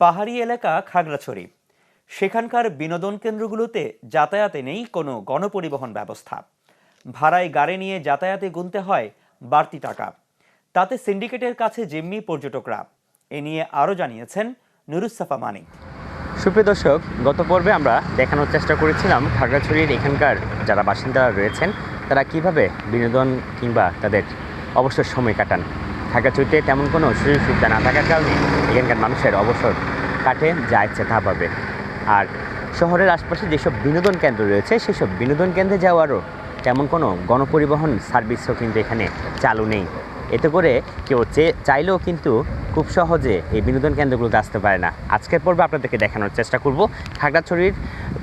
পাহাড়ি এলাকা খাগড়াছড়ি। সেখানকার বিনোদন কেন্দ্রগুলোতে যাতায়াতে নেই কোনো গণপরিবহন ব্যবস্থা। ভাড়ায় গাড়ি নিয়ে যাতায়াতে গুনতে হয় বাড়তি টাকা। তাতে সিন্ডিকেটের কাছে জিম্মি পর্যটকরা। এ নিয়ে আরও জানিয়েছেন নুরুসসাফা মানিক। সুপ্রিয় দর্শক, গত পর্বে আমরা দেখানোর চেষ্টা করেছিলাম খাগড়াছড়ির এখানকার যারা বাসিন্দারা রয়েছেন তারা কিভাবে বিনোদন কিংবা তাদের অবসর সময় কাটান। খাগড়াছড়িতে তেমন কোনো সুযোগ সুবিধা না থাকার কারণে এখানকার মানুষের অবসর কাটে যা ইচ্ছে তা পাবে। আর শহরের আশপাশে যেসব বিনোদন কেন্দ্র রয়েছে সেসব বিনোদন কেন্দ্রে যাওয়ারও তেমন কোনো গণপরিবহন সার্ভিসও কিন্তু এখানে চালু নেই। এতে করে কেউ চাইলেও কিন্তু খুব সহজে এই বিনোদন কেন্দ্রগুলোতে আসতে পারে না। আজকের পর্বে আপনাদেরকে দেখানোর চেষ্টা করব খাগড়াছড়ির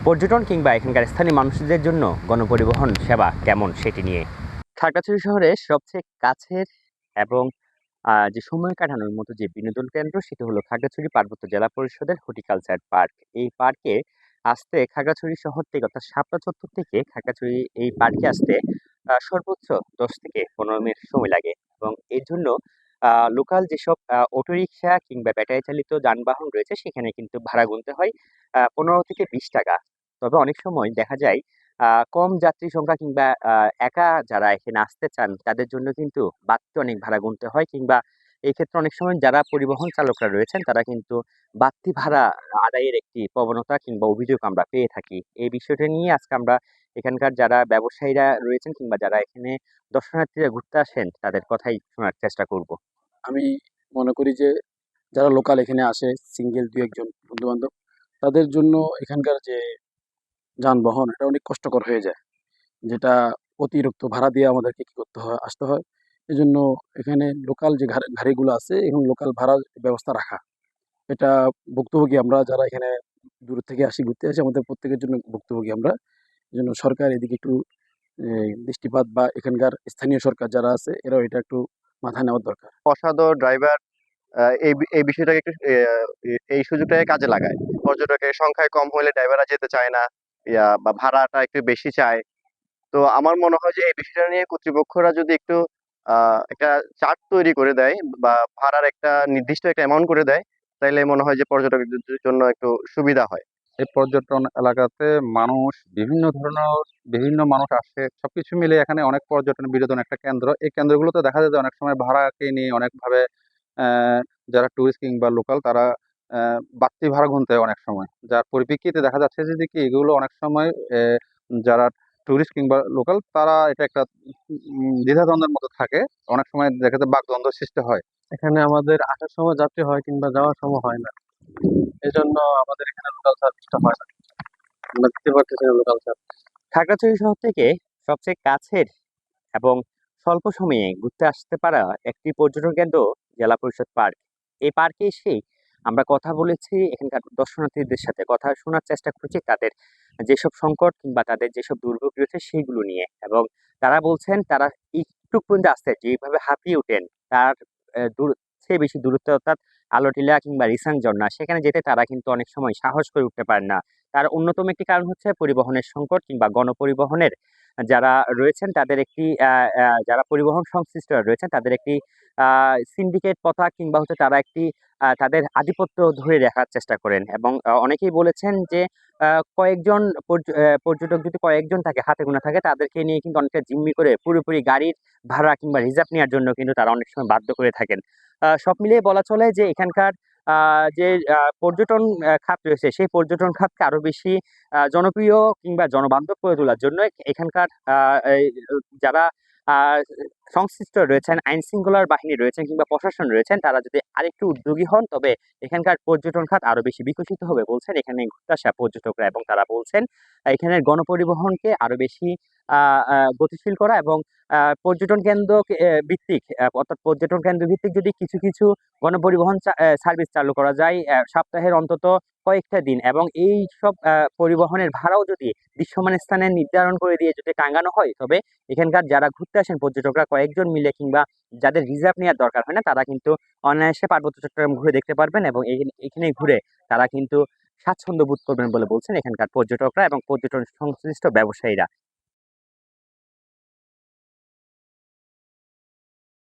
পর্যটন কিংবা এখানকার স্থানীয় মানুষদের জন্য গণপরিবহন সেবা কেমন সেটি নিয়ে। খাগড়াছড়ি শহরের সবচেয়ে কাছের এবং যে সময় কাটানোর মতো যে বিনোদন কেন্দ্র সেটি হলো খাগড়াছড়ি পার্বত্য জেলা পরিষদের হর্টিকালচার পার্ক। এই পার্কে আসতে খাগড়াছড়ি শহর থেকে অর্থাৎ শাপলা চত্বর থেকে খাগড়াছড়ি এই পার্কে আসতে সর্বোচ্চ ১০ থেকে ১৫ মিনিট সময় লাগে এবং এর জন্য লোকাল যেসব অটোরিকশা কিংবা ব্যাটারি চালিত যানবাহন রয়েছে সেখানে কিন্তু ভাড়া গুনতে হয় ১৫ থেকে ২০ টাকা। তবে অনেক সময় দেখা যায় কম যাত্রী সংখ্যা কিংবা একা যারা এখানে আসতে চান তাদের জন্য কিন্তু বাড়তি অনেক ভাড়া গুনতে হয় কিংবা এই ক্ষেত্রে অনেক সময় যারা পরিবহন চালকরা রয়েছেন তারা কিন্তু বাড়তি ভাড়া আদায়ের একটি প্রবণতা কিংবা অভিযোগ আমরা পেয়ে থাকি। এই বিষয়টা নিয়ে আজকে আমরা এখানকার যারা ব্যবসায়ীরা রয়েছেন কিংবা যারা এখানে দর্শনার্থীরা ঘুরতে আসেন তাদের কথাই শোনার চেষ্টা করব। আমি মনে করি যে যারা লোকাল এখানে আসে সিঙ্গেল দু একজন বন্ধু বান্ধব তাদের জন্য এখানকার যে যানবাহন এটা অনেক কষ্টকর হয়ে যায়, যেটা অতিরিক্ত ভাড়া দিয়ে আমাদেরকে কি করতে হয়, আসতে হয়। এই জন্য এখানে লোকাল যে গাড়িগুলো আছে এবং লোকাল ভাড়ার ব্যবস্থা রাখা, এটা ভুক্তভোগী আমরা যারা এখানে দূর থেকে আসি ঘুরতে আসি আমাদের প্রত্যেকের জন্য ভুক্তভোগী আমরা। এই জন্য সরকার এদিকে একটু দৃষ্টিপাত বা এখানকার স্থানীয় সরকার যারা আছে এরাও এটা একটু মাথায় নেওয়ার দরকার। অসাধু ড্রাইভার এই বিষয়টাকে একটু এই সুযোগটাকে কাজে লাগায়। পর্যটকের সংখ্যায় কম হলে ড্রাইভাররা যেতে চায় না, বা ভাড়াটা একটু বেশি চায়। তো আমার মনে হয় যে এই বিষয়টা নিয়ে কর্তৃপক্ষরা যদি একটু একটা চার্ট তৈরি করে দেয় বা ভাড়ার একটা নির্দিষ্ট একটা অ্যামাউন্ট করে দেয়, তাইলে মনে হয় যে পর্যটকদের জন্য একটু সুবিধা হয়। এই পর্যটন এলাকাতে মানুষ বিভিন্ন মানুষ আসে, সবকিছু মিলে এখানে অনেক পর্যটন বিনোদন একটা কেন্দ্র। এই কেন্দ্রগুলোতে দেখা যায় যে অনেক সময় ভাড়াকে নিয়ে অনেকভাবে আহ, যারা টুরিস্ট কিংবা লোকাল তারা বাড়তি ভাড়া গুনতে হয় অনেক সময়, যার পরিপ্রেক্ষিতে দেখা যাচ্ছে যে কি এগুলো অনেক সময় যারা টুরিস্ট কিংবা লোকাল তারা এটা একটা দ্বিধাদ্বন্দ্বের মধ্যে থাকে। অনেক সময় দেখা যায় বাকদ্বন্দ্ব সৃষ্টি হয়। এখানে আমাদের আসার সময় যাত্রী হয় কিংবা যাওয়ার সময় হয় না, এজন্য আমাদের এখানে লোকাল সার্ভিসটা হয় না, আমরা দিতে পারতেছি না লোকাল সার্ভিস। খাগড়াছড়ি শহর থেকে সবচেয়ে কাছের এবং স্বল্প সময়ে ঘুরতে আসতে পারা একটি পর্যটন কেন্দ্র জেলা পরিষদ পার্ক। এই পার্কে এসে আমরা কথা বলেছি এখানকার দর্শনার্থীদের সাথে, কথা শোনার চেষ্টা করছি তাদের যেসব সংকট কিংবা তাদের যেসব দুর্ভোগ রয়েছে সেইগুলো নিয়ে। এবং তারা বলছেন তারা একটু পর্যন্ত আসতে যেভাবে হাঁপিয়ে ওঠেন তার দূর চেয়ে বেশি দূরত্ব অর্থাৎ আলোটিলা কিংবা রিসাং ঝর্ণা সেখানে যেতে তারা কিন্তু অনেক সময় সাহস করে উঠতে পারেন না। তার অন্যতম একটি কারণ হচ্ছে পরিবহনের সংকট কিংবা গণপরিবহনের যারা রয়েছেন তাদের একটি যারা পরিবহন সংশ্লিষ্টরা রয়েছেন তাদের একটি সিন্ডিকেট প্রথা কিংবা হচ্ছে তারা একটি তাদের আধিপত্য ধরে রাখার চেষ্টা করেন। এবং অনেকেই বলেছেন যে কয়েকজন পর্যটক যদি কয়েকজন থাকে হাতে গোনা থাকে তাদেরকে নিয়ে কিন্তু অনেকটা জিম্মি করে পুরোপুরি গাড়ির ভাড়া কিংবা রিজার্ভ নেওয়ার জন্য কিন্তু তারা অনেক সময় বাধ্য করে থাকেন। সব মিলিয়ে বলা চলে যে এখানকার যে পর্যটন খাত রয়েছে সেই পর্যটন খাতকে আরো বেশি জনপ্রিয় কিংবা জনবান্ধব করে তোলার জন্য এখানকার যারা আহ সংশ্লিষ্ট রয়েছেন আইন শৃঙ্খলার বাহিনী রয়েছেন কিংবা প্রশাসন রয়েছেন তারা যদি আরেকটু উদ্যোগী হন তবে এখানকার পর্যটন খাত আরো বেশি বিকশিত হবে বলছেন এখানে ঘুরতে আসা পর্যটকরা। এবং তারা বলছেন এখানের গণপরিবহনকে আরো বেশি গতিশীল করা এবং পর্যটন কেন্দ্র ভিত্তিক অর্থাৎ পর্যটন কেন্দ্র ভিত্তিক যদি কিছু কিছু গণপরিবহন সার্ভিস চালু করা যায় সপ্তাহের অন্তত কয়েকটা দিন, এবং এই সব পরিবহনের ভাড়াও যদি দৃশ্যমান স্থানে নির্ধারণ করে দিয়ে যদি টাঙ্গানো হয় তবে এখানকার যারা ঘুরতে আসেন পর্যটকরা কয়েকজন মিলে কিংবা যাদের রিজার্ভ নেওয়ার দরকার হয় না তারা কিন্তু অনায়াসে পার্বত্য চট্টগ্রাম ঘুরে দেখতে পারবেন এবং এখানে ঘুরে তারা কিন্তু স্বাচ্ছন্দ্য বোধ করবেন বলে বলছেন এখানকার পর্যটকরা এবং পর্যটন সংশ্লিষ্ট ব্যবসায়ীরা।